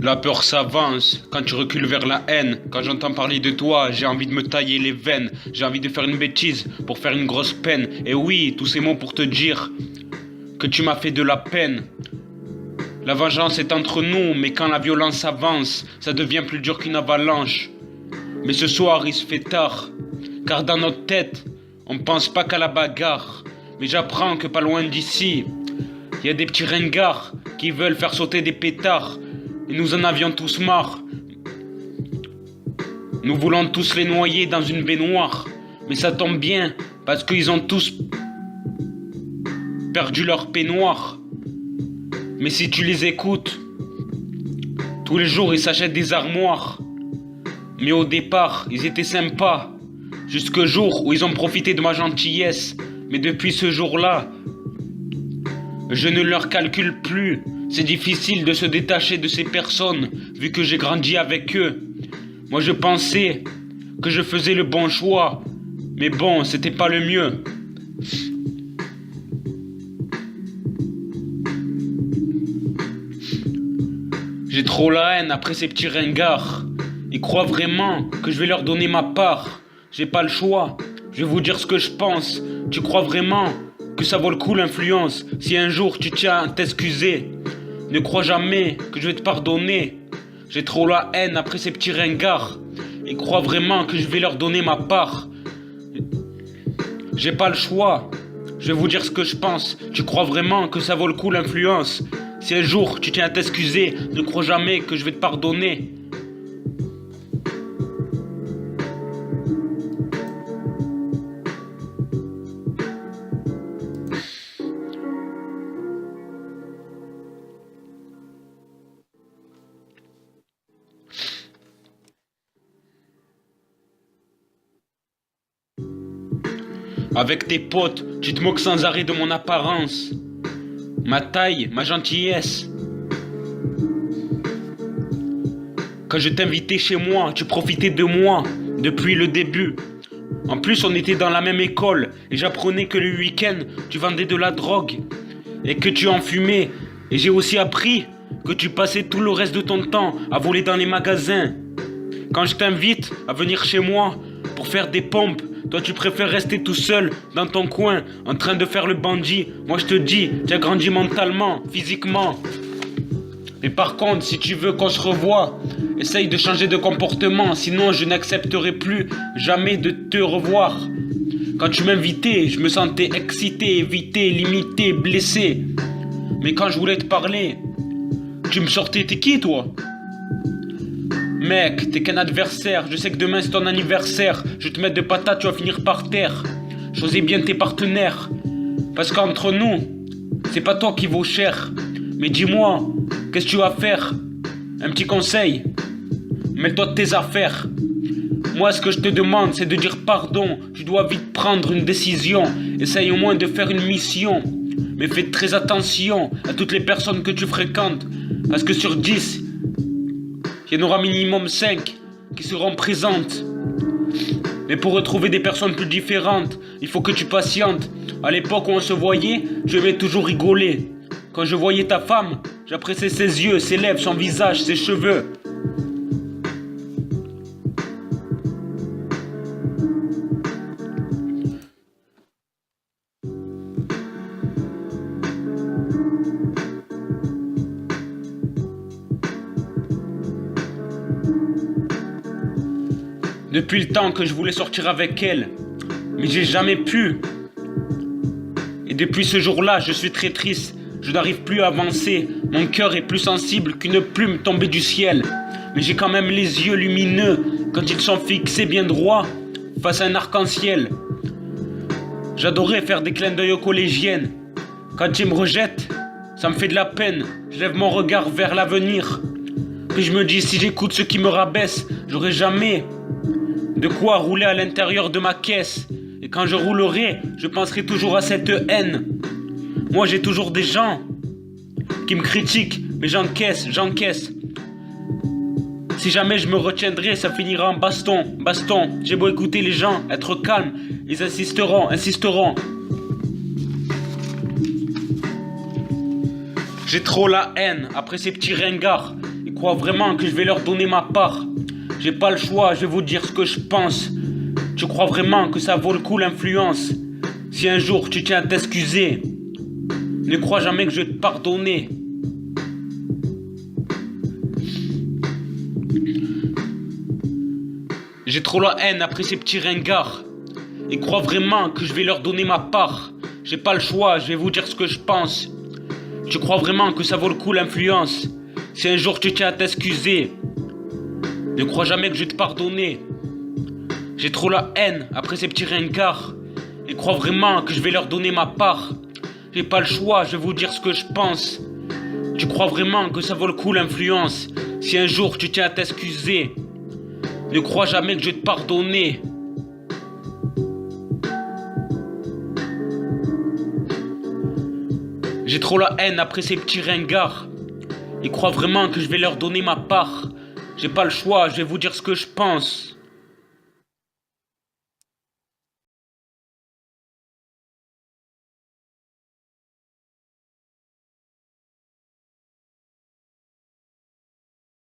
La peur s'avance quand tu recules vers la haine. Quand j'entends parler de toi, j'ai envie de me tailler les veines. J'ai envie de faire une bêtise pour faire une grosse peine. Et oui, tous ces mots pour te dire que tu m'as fait de la peine. La vengeance est entre nous, mais quand la violence avance, ça devient plus dur qu'une avalanche. Mais ce soir, il se fait tard, car dans notre tête, on pense pas qu'à la bagarre. Mais j'apprends que pas loin d'ici, il y a des petits ringards qui veulent faire sauter des pétards. Et nous en avions tous marre. Nous voulons tous les noyer dans une baignoire. Mais ça tombe bien, parce qu'ils ont tous perdu leur peignoir. Mais si tu les écoutes, tous les jours ils s'achètent des armoires. Mais au départ, ils étaient sympas, jusqu'au jour où ils ont profité de ma gentillesse. Mais depuis ce jour-là, je ne leur calcule plus. C'est difficile de se détacher de ces personnes, vu que j'ai grandi avec eux. Moi je pensais que je faisais le bon choix, mais bon, c'était pas le mieux. J'ai trop la haine après ces petits ringards. Ils croient vraiment que je vais leur donner ma part. J'ai pas le choix, je vais vous dire ce que je pense. Tu crois vraiment que ça vaut le coup l'influence? Si un jour tu tiens à t'excuser, ne crois jamais que je vais te pardonner. J'ai trop la haine après ces petits ringards. Ils croient vraiment que je vais leur donner ma part. J'ai pas le choix, je vais vous dire ce que je pense. Tu crois vraiment que ça vaut le coup l'influence? Si un jour tu tiens à t'excuser, ne crois jamais que je vais te pardonner. Avec tes potes, tu te moques sans arrêt de mon apparence, ma taille, ma gentillesse. Quand je t'invitais chez moi, tu profitais de moi depuis le début. En plus, on était dans la même école et j'apprenais que le week-end, tu vendais de la drogue et que tu en fumais. Et j'ai aussi appris que tu passais tout le reste de ton temps à voler dans les magasins. Quand je t'invite à venir chez moi pour faire des pompes, toi tu préfères rester tout seul dans ton coin en train de faire le bandit. Moi je te dis, tu as grandi mentalement, physiquement. Mais par contre, si tu veux qu'on se revoie, essaye de changer de comportement, sinon je n'accepterai plus jamais de te revoir. Quand tu m'invitais, je me sentais excité, évité, limité, blessé. Mais quand je voulais te parler, tu me sortais, t'es qui toi? Mec, t'es qu'un adversaire, je sais que demain c'est ton anniversaire. Je vais te mettre de patates, tu vas finir par terre. Choisis bien tes partenaires, parce qu'entre nous, c'est pas toi qui vaut cher. Mais dis-moi, qu'est-ce que tu vas faire? Un petit conseil, mêle-toi de tes affaires. Moi ce que je te demande c'est de dire pardon. Tu dois vite prendre une décision. Essaye au moins de faire une mission. Mais fais très attention à toutes les personnes que tu fréquentes, parce que sur 10, il y en aura minimum 5 qui seront présentes. Mais pour retrouver des personnes plus différentes, il faut que tu patientes. À l'époque où on se voyait, je aimais toujours rigoler. Quand je voyais ta femme, j'appréciais ses yeux, ses lèvres, son visage, ses cheveux. Depuis le temps que je voulais sortir avec elle, mais j'ai jamais pu. Et depuis ce jour-là, je suis très triste. Je n'arrive plus à avancer. Mon cœur est plus sensible qu'une plume tombée du ciel. Mais j'ai quand même les yeux lumineux quand ils sont fixés bien droit face à un arc-en-ciel. J'adorais faire des clins d'œil aux collégiennes. Quand ils me rejettent, ça me fait de la peine. Je lève mon regard vers l'avenir. Puis je me dis, si j'écoute ceux qui me rabaissent, j'aurai jamais de quoi rouler à l'intérieur de ma caisse. Et quand je roulerai, je penserai toujours à cette haine. Moi j'ai toujours des gens qui me critiquent, mais j'encaisse. Si jamais je me retiendrai, ça finira en baston. J'ai beau écouter les gens, être calme, ils insisteront. J'ai trop la haine après ces petits ringards. Ils croient vraiment que je vais leur donner ma part. J'ai pas le choix, je vais vous dire ce que je pense. Tu crois vraiment que ça vaut le coup l'influence? Si un jour tu tiens à t'excuser, ne crois jamais que je vais te pardonner. J'ai trop la haine après ces petits ringards. Ils croient vraiment que je vais leur donner ma part. J'ai pas le choix, je vais vous dire ce que je pense. Tu crois vraiment que ça vaut le coup l'influence? Si un jour tu tiens à t'excuser, ne crois jamais que je vais te pardonner. J'ai trop la haine après ces petits ringards. Ils croient vraiment que je vais leur donner ma part. J'ai pas le choix, je vais vous dire ce que je pense. Tu crois vraiment que ça vaut le coup l'influence? Si un jour tu tiens à t'excuser, ne crois jamais que je vais te pardonner. J'ai trop la haine après ces petits ringards. Ils croient vraiment que je vais leur donner ma part. J'ai pas le choix, je vais vous dire ce que je pense.